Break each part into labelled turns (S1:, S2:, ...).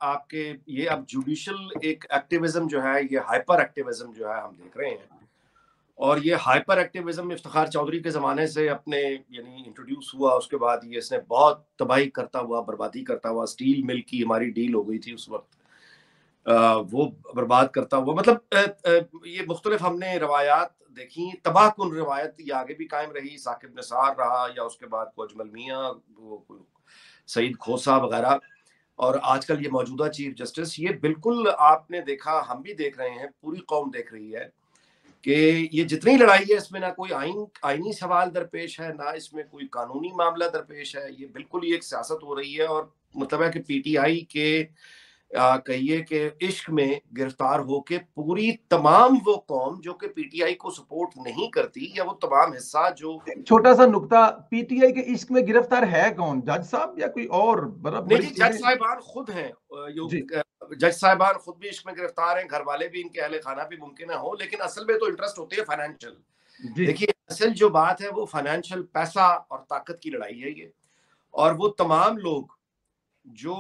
S1: आपके ये अब जुडिशियल एक एक्टिविज्म जो है, ये हाइपर एक्टिविज्म जो है हम देख रहे हैं, और ये हाइपर एक्टिविज्म इफ्तिखार चौधरी के ज़माने से अपने यानी इंट्रोड्यूस हुआ। उसके बाद ये इसने बहुत तबाही करता हुआ, बर्बादी करता हुआ, स्टील मिल की हमारी डील हो गई थी उस वक़्त, वो बर्बाद करता हुआ, मतलब ये मुख्तलिफ हमने रवायात देखी, तबाहकुन रिवायत ये आगे भी कायम रही, साकिब निसार रहा या उसके बाद को अजमल मियाँ, वो सईद खोसा वगैरह, और आजकल ये मौजूदा चीफ जस्टिस। ये बिल्कुल आपने देखा, हम भी देख रहे हैं, पूरी कौम देख रही है कि ये जितनी लड़ाई है इसमें ना कोई आईनी सवाल दरपेश है, ना इसमें कोई कानूनी मामला दरपेश है, ये बिल्कुल ही एक सियासत हो रही है। और मतलब है कि पीटीआई के कहिए कि इश्क में गिरफ्तार होके पूरी तमाम वो कौम जो कि पीटीआई को सपोर्ट नहीं करती, या वो तमाम हिस्सा जो,
S2: एक छोटा सा नुक्ता, पीटीआई के इश्क में गिरफ्तार है कौन? जज साहब या कोई और?
S1: नहीं
S2: बड़ी
S1: जी, जज
S2: चीजें।
S1: साहिबान खुद हैं,
S2: जी
S1: जज साहिबान खुद भी इश्क में गिरफ्तार हैं, घर वाले भी, इनके अहले खाना भी मुमकिन है हो, लेकिन असल में तो इंटरेस्ट होती है फाइनेंशियल।
S2: जी
S1: देखिए, असल जो बात है वो फाइनेंशियल, पैसा और ताकत की लड़ाई है ये। और वो तमाम लोग जो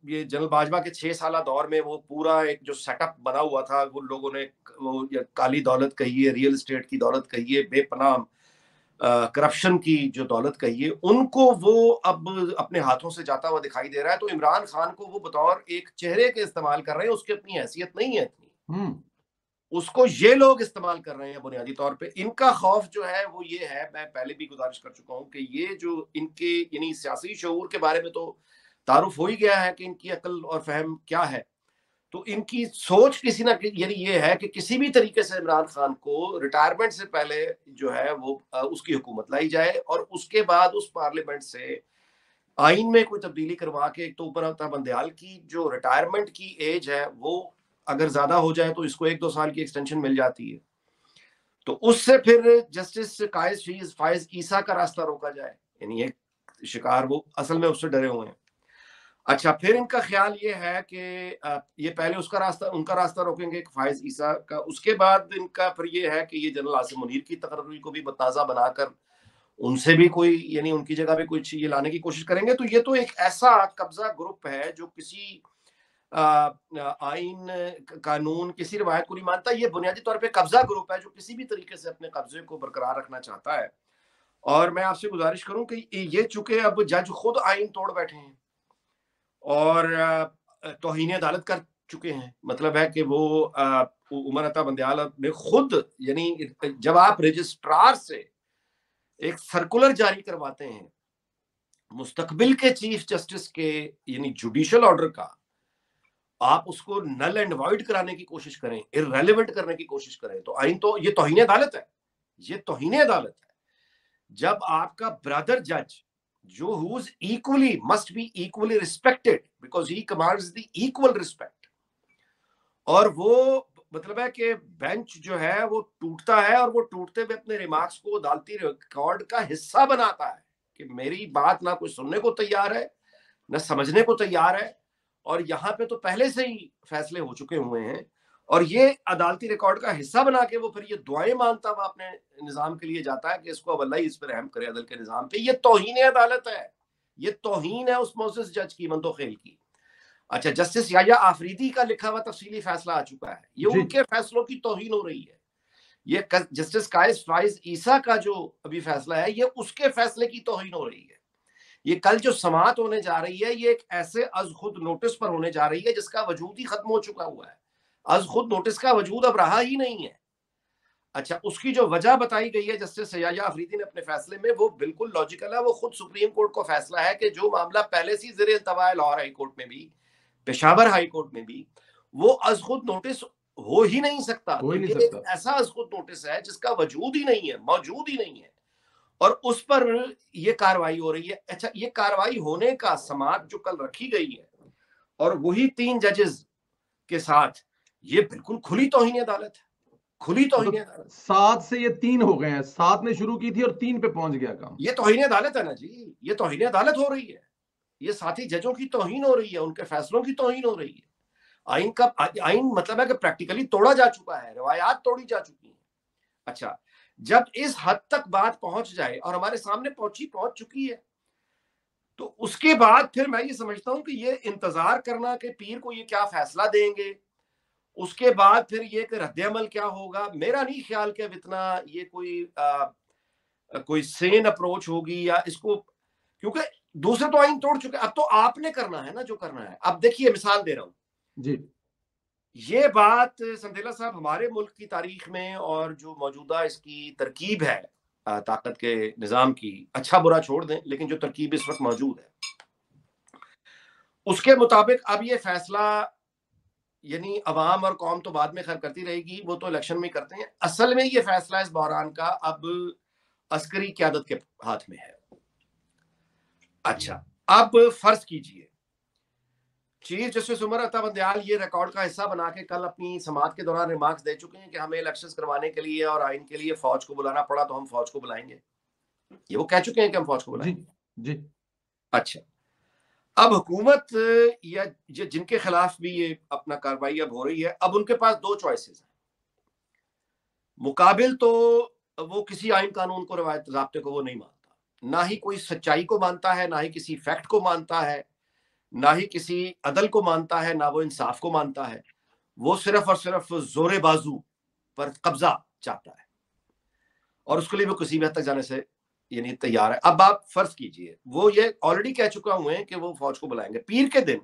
S1: ये जनरल बाजवा के 6 साल दौर में वो पूरा एक जो सेटअप बना हुआ था, वो लोगों ने वो काली दौलत कहिए, रियल एस्टेट की दौलत कहिए, बेपनाह करप्शन की जो दौलत कहिए, उनको वो अब अपने हाथों से जाता हुआ दिखाई दे रहा है। तो इमरान खान को वो बतौर एक चेहरे के इस्तेमाल कर रहे हैं, उसकी अपनी हैसियत नहीं है इतनी,
S2: हम्म।
S1: उसको ये लोग इस्तेमाल कर रहे हैं बुनियादी तौर पे। इनका खौफ जो है वो ये है, मैं पहले भी गुजारिश कर चुका हूं कि ये जो इनके यानी सियासी शऊर के बारे में तो तारुफ हो ही गया है कि इनकी अकल और फहम क्या है। तो इनकी सोच किसी ना यानी ये है कि किसी भी तरीके से इमरान खान को रिटायरमेंट से पहले जो है वो उसकी हुकूमत लाई जाए, और उसके बाद उस पार्लियामेंट से आइन में कोई तब्दीली करवा के, एक तो ऊपर आता बंदयाल की जो रिटायरमेंट की एज है वो अगर ज्यादा हो जाए तो इसको 1-2 साल की एक्सटेंशन मिल जाती है, तो उससे फिर जस्टिस कायस फायज ईसा का रास्ता रोका जाए। यानी एक शिकार वो असल में उससे डरे हुए हैं। अच्छा, फिर इनका ख्याल ये है कि ये पहले उसका रास्ता, उनका रास्ता रोकेंगे फायज ईसा का, उसके बाद इनका फिर ये है कि ये जनरल आसिम मुनीर की तकर्री को भी बताजा बनाकर उनसे भी कोई यानी उनकी जगह पे कुछ ये लाने की कोशिश करेंगे। तो ये तो एक ऐसा कब्जा ग्रुप है जो किसी आइन, कानून, किसी रिवायत को नहीं मानता। ये बुनियादी तौर पे कब्जा ग्रुप है जो किसी भी तरीके से अपने कब्जे को बरकरार रखना चाहता है। और मैं आपसे गुजारिश करूं कि ये चूंकि अब जज खुद आइन तोड़ बैठे हैं और तौहीन अदालत कर चुके हैं, मतलब है कि वो उमर अता बंदयाल ने खुद, यानी जब आप रजिस्ट्रार से एक सर्कुलर जारी करवाते हैं मुस्तकबिल के चीफ जस्टिस के यानी जुडिशियल ऑर्डर का, आप उसको नल एंड वॉइड कराने की कोशिश करें, इररेलेवेंट करने की कोशिश करें, तो आइन तो ये तौहीन अदालत है, ये तौहीन अदालत है। जब आपका ब्रदर जज जो who is equally must be equally respected because he commands the equal respect, और वो मतलब है कि बेंच जो है वो टूटता है, और वो टूटते हुए अपने रिमार्क्स को अदालती रिकॉर्ड का हिस्सा बनाता है कि मेरी बात ना कोई सुनने को तैयार है, ना समझने को तैयार है, और यहाँ पे तो पहले से ही फैसले हो चुके हुए हैं, और ये अदालती रिकॉर्ड का हिस्सा बना के वो फिर ये दुआएं मांगता हुआ अपने निजाम के लिए जाता है कि इसको अब अल्लाह ही इस पर रहम करे, अदल के निजाम पे। ये तौहीन अदालत है, ये तौहीन है उस मोसेस जज की, मंदोखेल की। अच्छा, जस्टिस याया आफरीदी का लिखा हुआ तफसीली फैसला आ चुका है, ये
S2: जी।
S1: उनके फैसलों की तौहीन हो रही है। ये जस्टिस कायस फाइज ईसा का जो अभी फैसला है, ये उसके फैसले की तौहीन हो रही है। ये कल जो समाअत होने जा रही है, ये एक ऐसे अज खुद नोटिस पर होने जा रही है जिसका वजूद ही खत्म हो चुका हुआ है। अज खुद नोटिस का वजूद अब रहा ही नहीं है। अच्छा, उसकी जो वजह बताई गई है जस्टिस याया अफरीदी ने अपने फैसले में, वो बिल्कुल लॉजिकल है। वो खुद सुप्रीम कोर्ट का फैसला है कि जो मामला पहले से ज़ेर इल्तवा है लाहौर हाई कोर्ट में भी, पेशावर हाई कोर्ट में भी, वो अज खुद नोटिस हो ही नहीं सकता।
S2: हो
S1: तो
S2: ही नहीं
S1: ये एक
S2: सकता।
S1: ऐसा अज खुद नोटिस है जिसका वजूद ही नहीं है, मौजूद ही नहीं है, और उस पर ये कार्रवाई हो रही है। अच्छा, ये कार्रवाई होने का समाअत जो कल रखी गई है और वही 3 जजेस के साथ, ये बिल्कुल खुली तौहीन अदालत है, खुली तौहीन
S2: मतलब
S1: अदालत।
S2: 7 से ये 3 हो गए हैं, 7 ने शुरू की थी और 3 पे पहुंच गया काम।
S1: ये तौहीन अदालत है ना जी, ये तौहीन अदालत हो रही है। ये साथी जजों की तौहीन हो रही है, उनके फैसलों की तौहीन हो रही है। आइन का आइन मतलब है कि प्रैक्टिकली तोड़ा जा चुका है, रिवायात तोड़ी जा चुकी है। अच्छा, जब इस हद तक बात पहुंच जाए, और हमारे सामने पहुंच चुकी है, तो उसके बाद फिर मैं ये समझता हूं कि ये इंतजार करना कि पीर को ये क्या फैसला देंगे, उसके बाद फिर ये कि रद्द-ए-अमल क्या होगा, मेरा नहीं ख्याल कि अब इतना ये कोई सेन अप्रोच होगी या इसको, क्योंकि दूसरे तो आइन तोड़ चुके, अब तो आपने करना है ना जो करना है। अब देखिए मिसाल दे रहा हूं,
S2: जी
S1: ये बात संदेला साहब हमारे मुल्क की तारीख में और जो मौजूदा इसकी तरकीब है ताकत के निज़ाम की, अच्छा बुरा छोड़ दें, लेकिन जो तरकीब इस वक्त मौजूद है उसके मुताबिक अब ये फैसला यानी अवाम और कौम तो बाद में खैर करती रहेगी, वो तो इलेक्शन में करते हैं। असल में ये फैसला इस बहरान का अब अस्करी क़यादत के हाथ में है। अच्छा, अब फर्ज कीजिए चीफ जस्टिस उमर अता बंदयाल ये रिकॉर्ड का हिस्सा बना के कल अपनी समाअत के दौरान रिमार्क्स दे चुके हैं कि हमें इलेक्शंस करवाने के लिए और आइन के लिए फौज को बुलाना पड़ा तो हम फौज को बुलाएंगे। ये वो कह चुके हैं कि हम फौज को
S2: जी
S1: बुलाएंगे।
S2: जी
S1: अच्छा, अब हुकूमत या जिनके खिलाफ भी ये अपना कार्रवाई अब हो रही है, अब उनके पास दो चॉइसेस हैं। मुकाबिल तो वो किसी आइन कानून को, रवायत ज़ाब्ते को वो नहीं मानता, ना ही कोई सच्चाई को मानता है, ना ही किसी फैक्ट को मानता है, ना ही किसी अदल को मानता है, ना वो इंसाफ को मानता है। वो सिर्फ और सिर्फ जोरे बाजू पर कब्जा चाहता है और उसके लिए वो किसी भी हद तक जाने से यानी तैयार है। अब आप फर्ज कीजिए वो ये ऑलरेडी कह चुका हुए हैं कि वो फौज को बुलाएंगे। पीर के दिन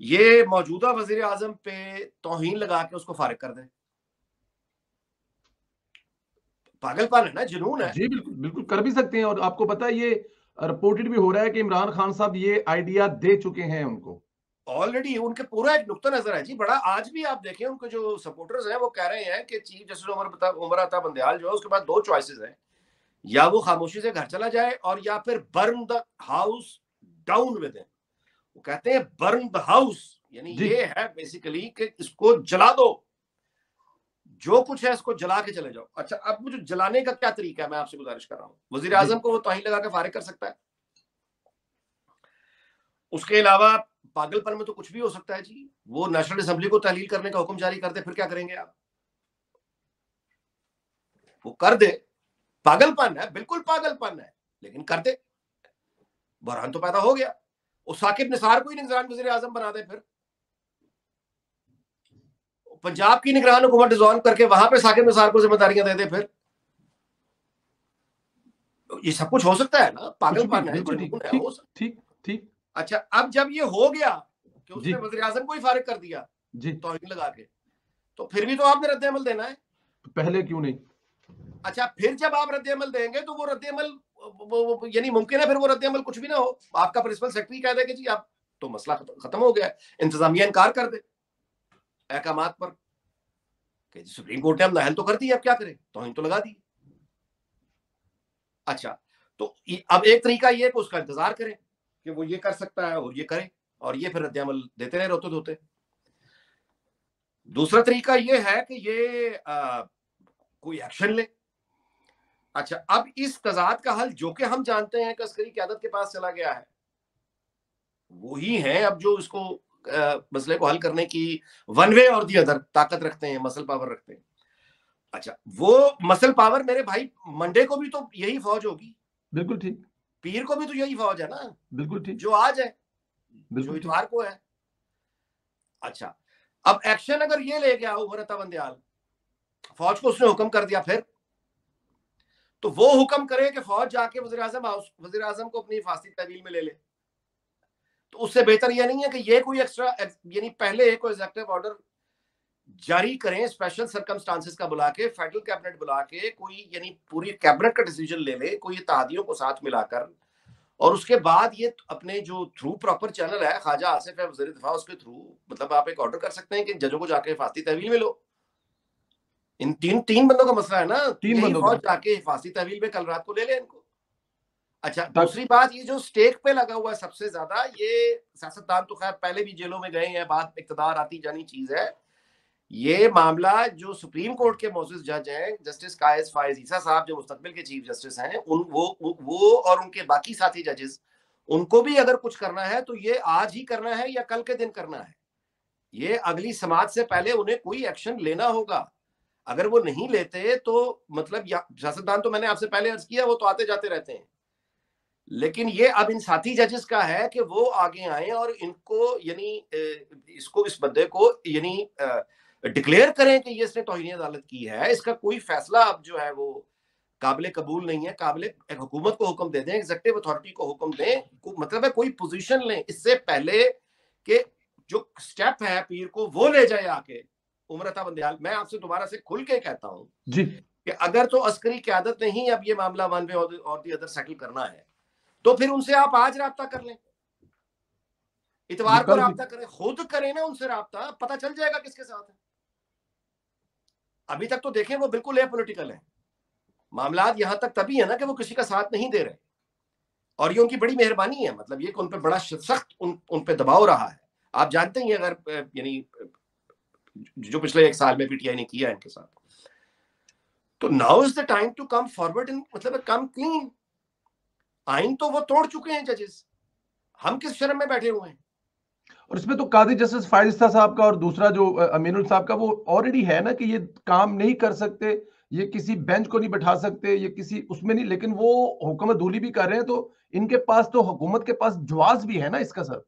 S1: ये मौजूदा वजीर आजम पे तौहीन लगा के उसको फारिग कर दें, पागलपन है ना, जुनून है।
S2: जी बिल्कुल बिल्कुल कर भी सकते हैं। और आपको पता है ये रिपोर्टेड भी हो रहा है कि इमरान खान साहब ये आइडिया दे चुके हैं उनको।
S1: ऑलरेडी उनके पूरा एक नुक्ता नजर है जी बड़ा। आज भी आप देखें उनके जो सपोर्टर्स हैं वो कह रहे हैं कि चीफ जस्टिस उमर अता बंदयाल जो है उसके पास दो चॉइसेस हैं, या वो खामोशी से घर चला जाए और या फिर burn the house down with him. वो कहते हैं बर्न द हाउस, यानी
S2: जी
S1: ये है बेसिकली कि इसको जला दो, जो कुछ है इसको जला के चले जाओ। अच्छा, अब मुझे जलाने का क्या तरीका है, मैं आपसे गुजारिश कर रहा हूं। वजीर
S2: जी
S1: आजम को वो तौहीन लगा के फारिग कर सकता है, उसके अलावा पागलपन में तो कुछ भी हो सकता है जी। वो नेशनल असेंबली को तहलील करने का हुक्म जारी कर दे, फिर क्या करेंगे आप? वो कर दे, पागलपन है, बिल्कुल पागलपन है, लेकिन कर दे, बहरान तो पैदा हो गया। वो साकिब निसार को ही निगरान वजीर आजम बना दे, फिर पंजाब की निगरान हुकूमत डिसॉल्व करके वहां पे साकिब निसार को जिम्मेदारियां दे दे, फिर ये सब कुछ हो सकता है ना।
S2: कुछ भी
S1: पागलपन है,
S2: बिल्कुल ठीक
S1: जुनून है, हो
S2: ठीक
S1: सकता।
S2: ठीक ठीक।
S1: अच्छा, अब जब ये हो गया कि
S2: जी
S1: उसने वजीर आजम को ही फारिग कर दिया
S2: जी
S1: तौहीन लगा के, तो फिर भी तो आपने रद्द अमल देना है।
S2: तो पहले क्यों नहीं?
S1: अच्छा, फिर जब आप रद्द अमल देंगे तो वो रद्द अमल यानी मुमकिन है फिर वो रद्द अमल कुछ भी ना हो। आपका प्रिंसिपल सेक्रेटरी कह दे कि जी आप तो मसला खत्म हो गया है, इंतजामिया इनकार कर दे अहकामात पर कि सुप्रीम कोर्ट ने हम नाहल तो कर दी, अब क्या करें, तौहीन तो लगा दी। अच्छा, तो अब एक तरीका ये कि उसका इंतजार करें कि वो ये कर सकता है और ये करे, और ये फिर रद्द अमल देते रहे रोते धोते। दूसरा तरीका ये है कि ये कोई एक्शन ले। अच्छा, अब इस तजाद का हल जो कि हम जानते हैं कि अस्करी क़यादत के पास चला गया है, वो ही है अब जो इसको मसले को हल करने की वन वे और दी अदर ताकत रखते हैं, मसल पावर रखते हैं। अच्छा, वो मसल पावर मेरे भाई मंडे को भी तो यही फौज होगी,
S2: बिल्कुल ठीक
S1: पीर को भी तो यही फौज है ना,
S2: बिल्कुल ठीक
S1: जो आज है, जो
S2: बिल्कुल ठीक।
S1: इतवार को है। अच्छा, अब एक्शन अगर ये ले गया उमर अता बंदयाल, फौज को उसने हुक्म कर दिया, फिर तो वो हुक्म करे कि फौज जाके वजीर आजम को अपनी हिफाजती तहवील में ले ले, तो उससे बेहतर यह नहीं है कि ये कोई एक्स्ट्रा यानी पहले एक एग्जीक्यूटिव ऑर्डर जारी करें स्पेशल सर्कमस्टांसेस का बुला के, फेडरल कैबिनेट बुला के कोई यानी पूरी कैबिनेट का डिसीजन ले ले कोई इत्तेहादियों को साथ मिलाकर, और उसके बाद ये अपने जो थ्रू प्रॉपर चैनल है ख्वाजा आसिफ है वज़ीर दिफा, उसके थ्रू मतलब आप एक ऑर्डर कर सकते हैं कि जजों को जाके हिफाजती तहवील में लो। इन तीन बंदों का मसला है ना, तो
S2: 3
S1: यही
S2: बंदों
S1: फौज
S2: का
S1: जाके हिफाजती तहवील में कल रात को ले ले इनको। अच्छा,
S2: तक
S1: दूसरी बात, ये जो स्टेक पे लगा हुआ है सबसे ज्यादा, ये सियासतदान तो खैर पहले भी जेलों में गए हैं, बात इक्तदार आती जानी चीज है। ये मामला जो सुप्रीम कोर्ट के मोअज़्ज़िज़ जज हैं जस्टिस कायस फायज ईसा साहब, जो मुस्तकबिल के चीफ जस्टिस हैं, वो और उनके बाकी साथी जजेस, उनको भी अगर कुछ करना है तो ये आज ही करना है या कल के दिन करना है। ये अगली समात से पहले उन्हें कोई एक्शन लेना होगा। अगर वो नहीं लेते तो मतलब सियासतदान तो मैंने आपसे पहले अर्ज किया वो तो आते जाते रहते हैं, लेकिन ये अब इन साथी जजेस का है कि वो आगे आए और इनको यानी इसको इस बंदे को यानी डिक्लेयर करें कि ये इसने तौहीन अदालत की है। इसका कोई फैसला अब जो है वो काबिल कबूल नहीं है। काबिल एक हुकूमत को हुक्म दे दें, एग्जीक्यूटिव अथॉरिटी को हुक्म दें, मतलब है कोई पोजीशन लें इससे पहले कि जो स्टेप है पीर को वो ले जाए आके उमर अता बंदियाल। मैं आपसे दोबारा से खुल के कहता हूं
S2: जी
S1: कि अगर तो अस्करी क़यादत ने ही अब ये मामला वन वे और दी अदर सेटल करना है तो फिर उनसे आप आज राब्ता कर लें,
S2: जी
S1: इतवार को
S2: कल भी
S1: राब्ता करें, खुद करें ना उनसे राब्ता, पता चल जाएगा किसके साथ है। अभी तक तो देखें वो बिल्कुल एपॉलिटिकल है। मामलात यहां तक तभी है ना कि वो किसी का साथ नहीं दे रहे और ये उनकी बड़ी मेहरबानी है। मतलब ये कि उन पर बड़ा सख्त उन पे दबाव रहा है। आप जानते ही अगर यानी जो पिछले 1 साल में पीटीआई ने किया इनके साथ, तो now is the time to come forward in, मतलब कम क्लीन। आइन तो वो तोड़ चुके हैं जजेस, हम किस शर्म में बैठे हुए हैं।
S2: और इसमें तो काजी जस्टिस फायरिस्ता साहब का और दूसरा जो अमीनुल साहब का वो ऑलरेडी है ना कि ये काम नहीं कर सकते, ये किसी बेंच को नहीं बैठा सकते, ये किसी उसमें नहीं, लेकिन वो हुकूमत धूली भी कर रहे हैं, तो इनके पास तो हुकूमत के पास जवाब भी है ना इसका सर।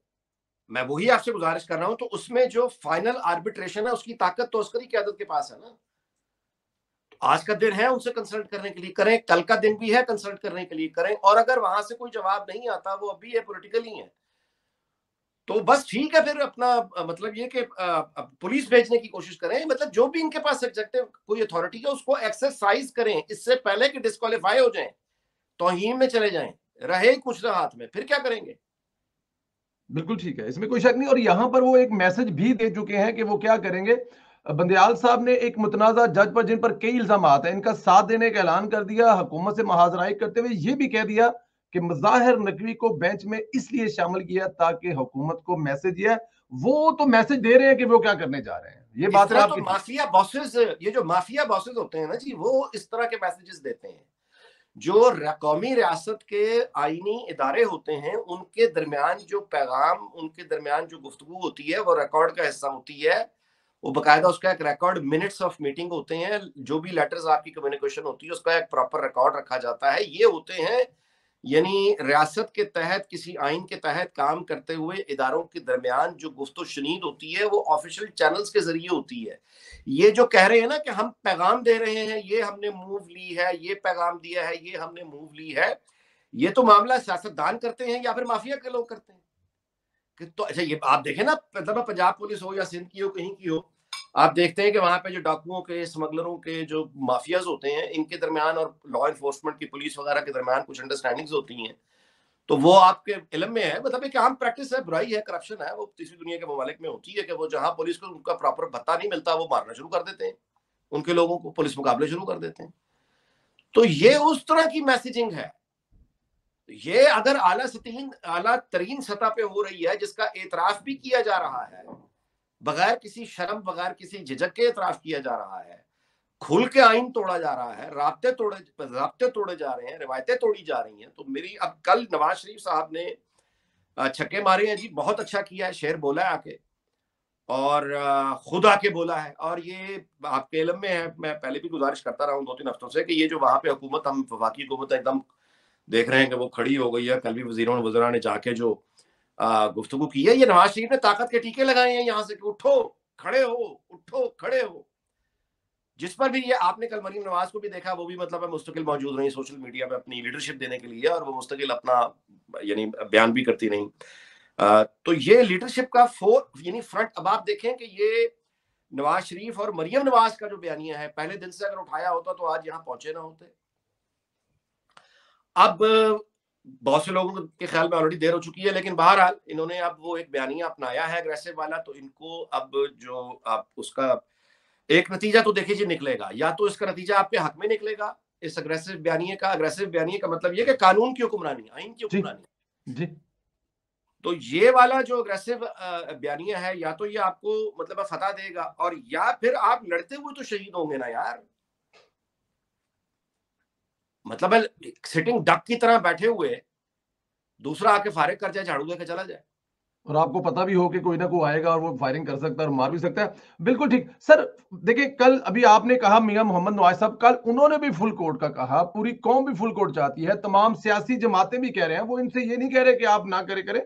S1: मैं वही आपसे गुजारिश कर रहा हूं, तो उसमें जो फाइनल आर्बिट्रेशन है उसकी ताकत तो अस्करी क़यादत के पास है ना। आज का दिन है उनसे कंसल्ट करने के लिए करें, कल का दिन भी है कंसल्ट करने के लिए करें, और अगर वहां से कोई जवाब नहीं आता, वो अभी ये पॉलिटिकल ही है, तो बस ठीक है फिर अपना मतलब ये कि पुलिस भेजने की कोशिश करें। मतलब जो भी इनके पास एग्जेक्टिव कोई अथॉरिटी है उसको एक्सरसाइज करें इससे पहले कि डिस्क्वालीफाई हो जाएं, तौहीन में चले जाएं, रहे कुछ ना हाथ में, फिर क्या करेंगे।
S2: बिल्कुल ठीक है, इसमें कोई शक नहीं। और यहां पर वो एक मैसेज भी दे चुके हैं कि वो क्या करेंगे। बंदयाल साहब ने एक मुतनाज़ा जज पर जिन पर कई इल्जाम है इनका साथ देने का ऐलान कर दिया, हुकूमत से महाजराई करते हुए ये भी कह दिया कि मुज़ाहिर नकवी को बेंच में इसलिए शामिल किया ताकि हुकूमत को मैसेज ये है, वो तो मैसेज दे रहे हैं कि वो क्या करने जा रहे हैं। ये
S1: इस
S2: बात तो
S1: तरह तो
S2: आपकी ठीक।
S1: माफिया बॉसेस, ये जो माफिया बॉसेस होते हैं ना जी, वो इस तरह के मैसेजेस देते हैं। जो कौमी रियासत के आईनी इदारे होते हैं उनके दरमियान जो पैगाम, उनके दरमियान जो गुफ्तगू होती है वो रिकॉर्ड का हिस्सा होती है। वो बाकायदा उसका एक रिकॉर्ड मिनट्स ऑफ मीटिंग होते हैं। जो भी लेटर्स आपकी कम्युनिकेशन होती है उसका एक प्रॉपर रिकॉर्ड रखा जाता है। ये होते हैं यानी रियासत के तहत किसी आइन के तहत काम करते हुए इदारों के दरमियान जो गुफ्तो शनीद होती है वो ऑफिशियल चैनल्स के जरिए होती है। ये जो कह रहे हैं ना कि हम पैगाम दे रहे हैं, ये हमने मूव ली है, ये पैगाम दिया है, ये हमने मूव ली है, ये तो मामला सियासतदान करते हैं या फिर माफिया के लोग करते हैं। कि तो अच्छा ये आप देखें ना, मतलब पंजाब पुलिस हो या सिंध की हो, कहीं की हो, आप देखते हैं कि वहां पे जो डाकुओं के, स्मगलरों के जो माफियाज होते हैं इनके दरमियान और लॉ एनफोर्समेंट की पुलिस वगैरह के दरमियान कुछ अंडरस्टैंडिंग्स होती हैं। तो वो आपके इलम में है, मतलब एक आम प्रैक्टिस है, बुराई है, करप्शन है, वो तीसरी दुनिया के ममालिक में होती है कि वो जहां पुलिस को उनका प्रॉपर भत्ता नहीं मिलता वो मारना शुरू कर देते हैं उनके लोगों को, पुलिस मुकाबले शुरू कर देते हैं। तो ये उस तरह की मैसेजिंग है। ये अगर आला तरीन सतह पे हो रही है जिसका एतराफ भी किया जा रहा है, बगैर किसी शर्म, बगैर किसी झिझक के एतराफ किया जा रहा है, खुल के आइन तोड़ा जा रहा है, राब्ते तोड़े जा रहे हैं, रिवायतें तोड़ी जा रही हैं, तो मेरी अब कल नवाज शरीफ साहब ने छक्के मारे हैं जी, बहुत अच्छा किया है, शेर बोला है आके, और खुद आके बोला है। और ये आपके इल्म में है, मैं पहले भी गुजारिश करता रहा हूँ 2-3 हफ्तों से कि ये जो वहां पे हुकूमत, हम वफाकी हुकूमत एकदम देख रहे हैं कि वो खड़ी हो गई है। कल भी वजीरों वज़रा ने जाके जो गुफ्तगू की है, ये नवाज शरीफ ने ताकत के टीके लगाए हैं यहाँ से कि उठो खड़े हो, उठो खड़े हो। जिस पर भी ये आपने कल मरीम नवाज को भी देखा, वो भी मतलब है मुस्तकिल मौजूद रही सोशल मीडिया पे अपनी लीडरशिप देने के लिए, और वो मुस्तकिल अपना यानी बयान भी करती रही। तो ये लीडरशिप का यानी फ्रंट, अब आप देखें कि ये नवाज शरीफ और मरियम नवाज का जो बयानिया है, पहले दिन से अगर उठाया होता तो आज यहाँ पहुंचे ना होते। अब बहुत से लोगों के ख्याल में ऑलरेडी देर हो चुकी है, लेकिन बहरहाल इन्होंने अब वो एक बयानिया अपनाया है अग्रेसिव वाला, तो इनको अब जो आप उसका एक नतीजा तो देखिए जी निकलेगा, या तो इसका नतीजा आपके हक में निकलेगा इस अग्रेसिव बयानिए का। अग्रेसिव बयानिए का मतलब ये कि कानून की हुक्मरानी, आइन की
S2: जी
S1: हुक्मरानी।
S2: जी
S1: तो ये वाला जो अग्रेसिव बयानिया है, या तो ये आपको मतलब फतह देगा, और या फिर आप लड़ते हुए तो शहीद होंगे ना यार। मतलब सिटिंग डक की तरह बैठे हुए दूसरा आके फारिग कर जाए, झाड़ू देके चला जाए,
S2: और आपको पता भी हो कि कोई ना कोई आएगा और वो फायरिंग कर सकता है और मार भी सकता है। बिल्कुल ठीक। सर देखिए, कल अभी आपने कहा मियां मोहम्मद नवाज साहब, कल उन्होंने भी फुल कोर्ट का कहा, पूरी कौम भी फुल कोर्ट चाहती है, तमाम सियासी जमातें भी कह रहे हैं, वो इनसे ये नहीं कह रहे कि आप ना करे करें,